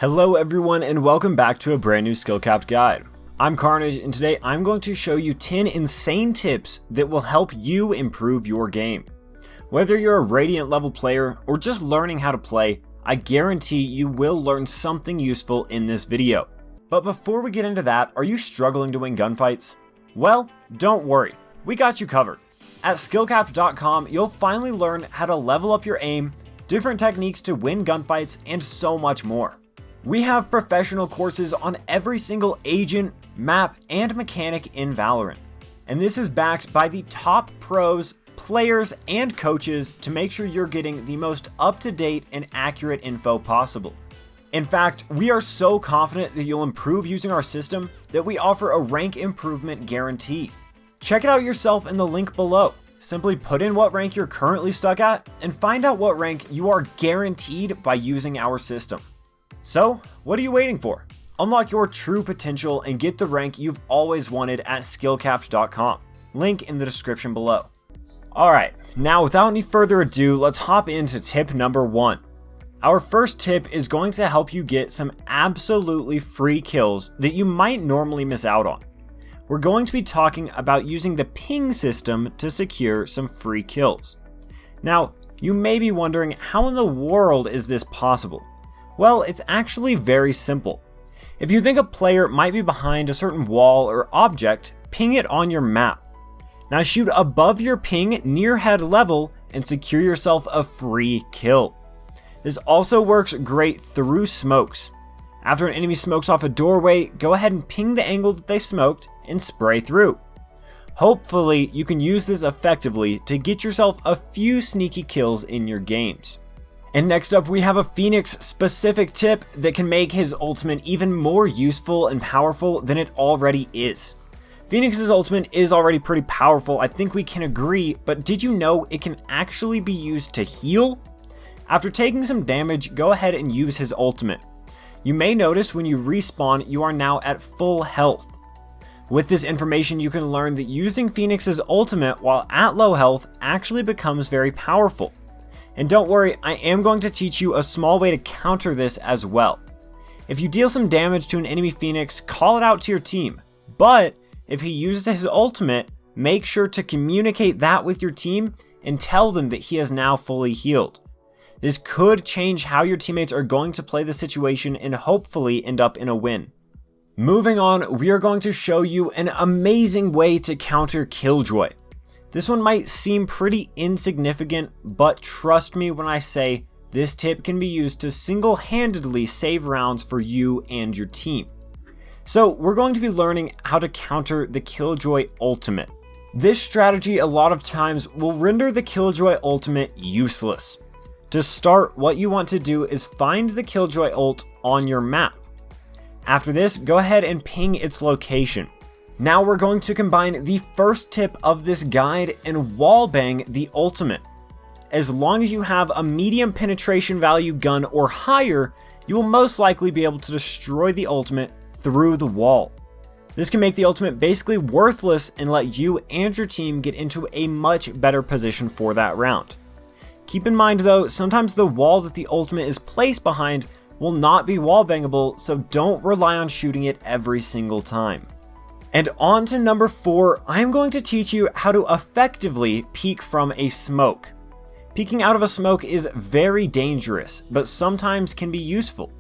Hello everyone and welcome back to a brand new SkillCapped guide. I'm Carnage and today I'm going to show you 10 insane tips that will help you improve your game. Whether you're a Radiant level player or just learning how to play, I guarantee you will learn something useful in this video. But before we get into that, are you struggling to win gunfights? Well, don't worry, we got you covered. At SkillCapped.com, you'll finally learn how to level up your aim, different techniques to win gunfights, and so much more. We have professional courses on every single agent, map, and mechanic in Valorant. And this is backed by the top pros, players, and coaches to make sure you're getting the most up-to-date and accurate info possible. In fact, we are so confident that you'll improve using our system that we offer a rank improvement guarantee. Check it out yourself in the link below. Simply put in what rank you're currently stuck at and find out what rank you are guaranteed by using our system. So, what are you waiting for? Unlock your true potential and get the rank you've always wanted at SkillCapped.com. Link in the description below. Alright, now without any further ado, let's hop into tip number 1. Our first tip is going to help you get some absolutely free kills that you might normally miss out on. We're going to be talking about using the ping system to secure some free kills. Now, you may be wondering, how in the world is this possible? Well, it's actually very simple. If you think a player might be behind a certain wall or object, ping it on your map. Now shoot above your ping near head level and secure yourself a free kill. This also works great through smokes. After an enemy smokes off a doorway, go ahead and ping the angle that they smoked and spray through. Hopefully, you can use this effectively to get yourself a few sneaky kills in your games. And next up, we have a Phoenix specific tip that can make his ultimate even more useful and powerful than it already is. Phoenix's ultimate is already pretty powerful, I think we can agree, but did you know it can actually be used to heal? After taking some damage, go ahead and use his ultimate. You may notice when you respawn, you are now at full health. With this information, you can learn that using Phoenix's ultimate while at low health actually becomes very powerful. And don't worry, I am going to teach you a small way to counter this as well. If you deal some damage to an enemy Phoenix, call it out to your team. But if he uses his ultimate, make sure to communicate that with your team and tell them that he is now fully healed. This could change how your teammates are going to play the situation and hopefully end up in a win. Moving on, we are going to show you an amazing way to counter Killjoy. This one might seem pretty insignificant, but trust me when I say this tip can be used to single-handedly save rounds for you and your team. So we're going to be learning how to counter the Killjoy ultimate. This strategy a lot of times will render the Killjoy ultimate useless. To start, what you want to do is find the Killjoy ult on your map. After this, go ahead and ping its location. Now we're going to combine the first tip of this guide and Wallbang the ultimate. As long as you have a medium penetration value gun or higher, you will most likely be able to destroy the ultimate through the wall. This can make the ultimate basically worthless and let you and your team get into a much better position for that round. Keep in mind though, sometimes the wall that the ultimate is placed behind will not be wallbangable, so don't rely on shooting it every single time. And on to number 4, I'm going to teach you how to effectively peek from a smoke. Peeking out of a smoke is very dangerous, but sometimes can be useful.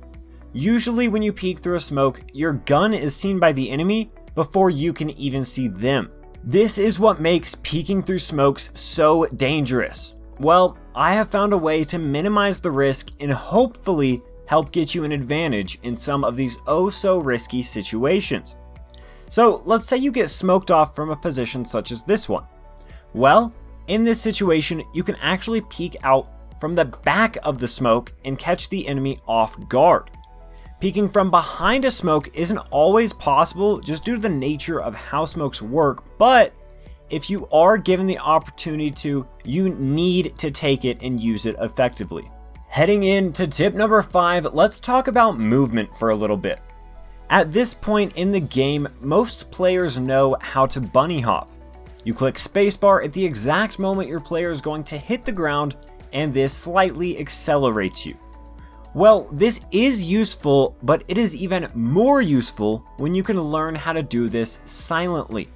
Usually when you peek through a smoke, your gun is seen by the enemy before you can even see them. This is what makes peeking through smokes so dangerous. Well, I have found a way to minimize the risk and hopefully help get you an advantage in some of these oh so risky situations. So let's say you get smoked off from a position such as this one. Well, in this situation, you can actually peek out from the back of the smoke and catch the enemy off guard. Peeking from behind a smoke isn't always possible just due to the nature of how smokes work, but if you are given the opportunity to, you need to take it and use it effectively. Heading into tip number 5, let's talk about movement for a little bit. At this point in the game, most players know how to bunny hop. You click spacebar at the exact moment your player is going to hit the ground, and this slightly accelerates you. Well, this is useful, but it is even more useful when you can learn how to do this silently.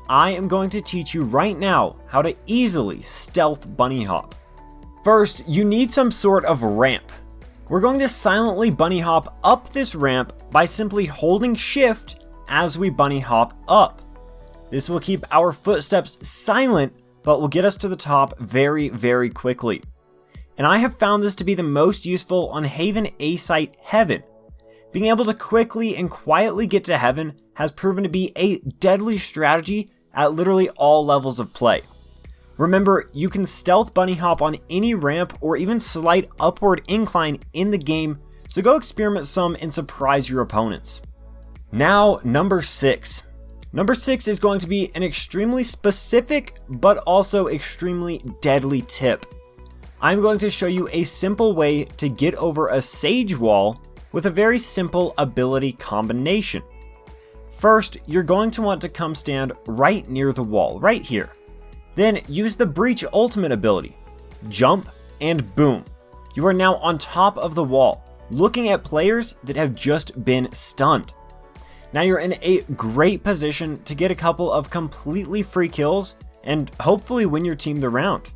I am going to teach you right now how to easily stealth bunny hop. First, you need some sort of ramp. We're going to silently bunny hop up this ramp by simply holding shift as we bunny hop up. This will keep our footsteps silent, but will get us to the top very, very quickly. And I have found this to be the most useful on Haven A-Site Heaven. Being able to quickly and quietly get to Heaven has proven to be a deadly strategy at literally all levels of play. Remember, you can stealth bunny hop on any ramp or even slight upward incline in the game, so go experiment some and surprise your opponents. Now, number 6. Number 6 is going to be an extremely specific, but also extremely deadly tip. I'm going to show you a simple way to get over a sage wall with a very simple ability combination. First, you're going to want to come stand right near the wall, right here. Then use the breach ultimate ability. Jump and boom. You are now on top of the wall, looking at players that have just been stunned. Now you're in a great position to get a couple of completely free kills and hopefully win your team the round.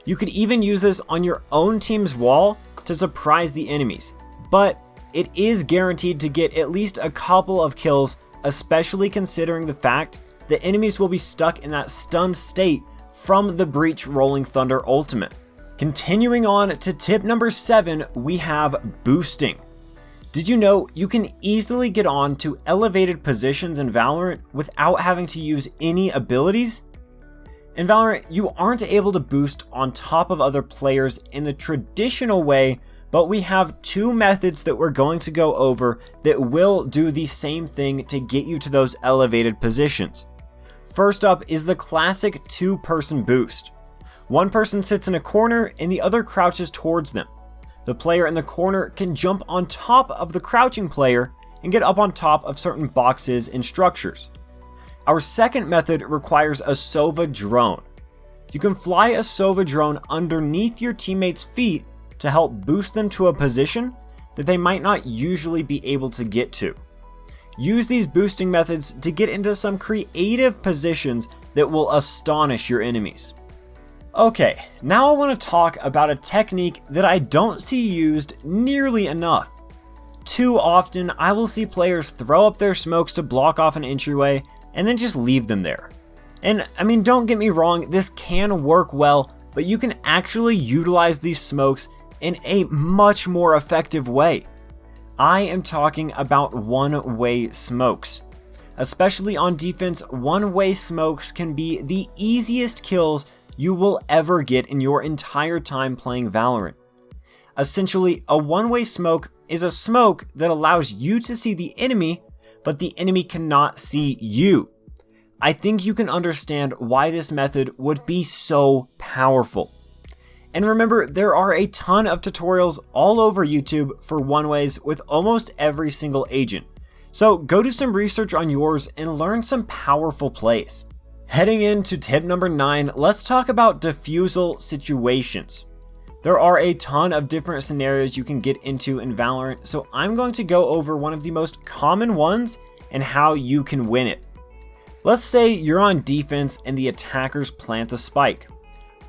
You could even use this on your own team's wall to surprise the enemies, but it is guaranteed to get at least a couple of kills, especially considering the fact that enemies will be stuck in that stunned state from the Breach Rolling Thunder ultimate. Continuing on to tip number 7, we have boosting. Did you know you can easily get on to elevated positions in Valorant without having to use any abilities? In Valorant, you aren't able to boost on top of other players in the traditional way, but we have 2 methods that we're going to go over that will do the same thing to get you to those elevated positions. First up is the classic 2-person boost. One person sits in a corner and the other crouches towards them. The player in the corner can jump on top of the crouching player and get up on top of certain boxes and structures. Our second method requires a Sova drone. You can fly a Sova drone underneath your teammates' feet to help boost them to a position that they might not usually be able to get to. Use these boosting methods to get into some creative positions that will astonish your enemies. Okay, now I want to talk about a technique that I don't see used nearly enough. Too often, I will see players throw up their smokes to block off an entryway and then just leave them there. And I mean, don't get me wrong, this can work well, but you can actually utilize these smokes in a much more effective way. I am talking about one-way smokes. Especially on defense, one-way smokes can be the easiest kills you will ever get in your entire time playing Valorant. Essentially, a one-way smoke is a smoke that allows you to see the enemy, but the enemy cannot see you. I think you can understand why this method would be so powerful. And remember, there are a ton of tutorials all over YouTube for one-ways with almost every single agent. So go do some research on yours and learn some powerful plays. Heading into tip number 9, let's talk about defusal situations. There are a ton of different scenarios you can get into in Valorant, so I'm going to go over one of the most common ones and how you can win it. Let's say you're on defense and the attackers plant a spike.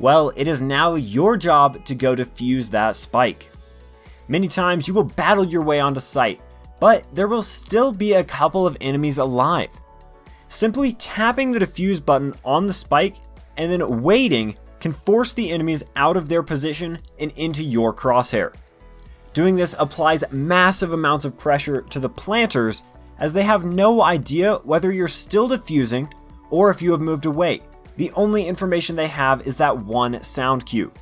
Well, it is now your job to go defuse that spike. Many times you will battle your way onto site, but there will still be a couple of enemies alive. Simply tapping the defuse button on the spike and then waiting can force the enemies out of their position and into your crosshair. Doing this applies massive amounts of pressure to the planters as they have no idea whether you're still defusing or if you have moved away. The only information they have is that one sound cue.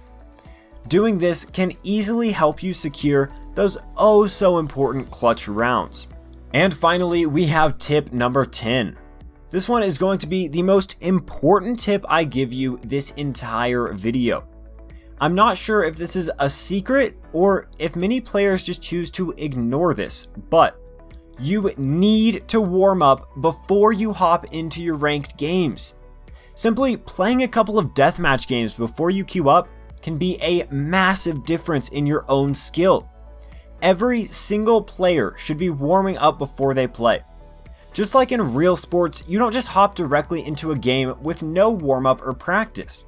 Doing this can easily help you secure those oh so important clutch rounds. And finally, we have tip number 10. This one is going to be the most important tip I give you this entire video. I'm not sure if this is a secret or if many players just choose to ignore this, but you need to warm up before you hop into your ranked games. Simply playing a couple of deathmatch games before you queue up can be a massive difference in your own skill. Every single player should be warming up before they play. Just like in real sports, you don't just hop directly into a game with no warm-up or practice.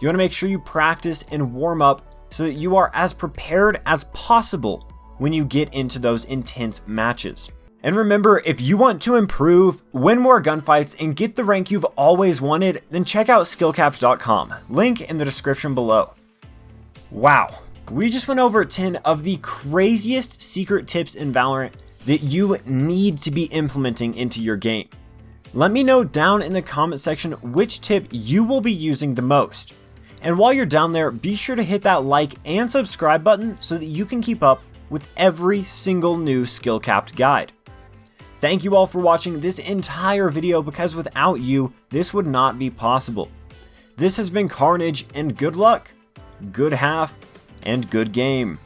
You want to make sure you practice and warm up so that you are as prepared as possible when you get into those intense matches. And remember, if you want to improve, win more gunfights, and get the rank you've always wanted, then check out SkillCapped.com, link in the description below. Wow, we just went over 10 of the craziest secret tips in Valorant that you need to be implementing into your game. Let me know down in the comment section which tip you will be using the most. And while you're down there, be sure to hit that like and subscribe button so that you can keep up with every single new SkillCapped guide. Thank you all for watching this entire video, because without you, this would not be possible. This has been Carnage, and good luck, good half, and good game.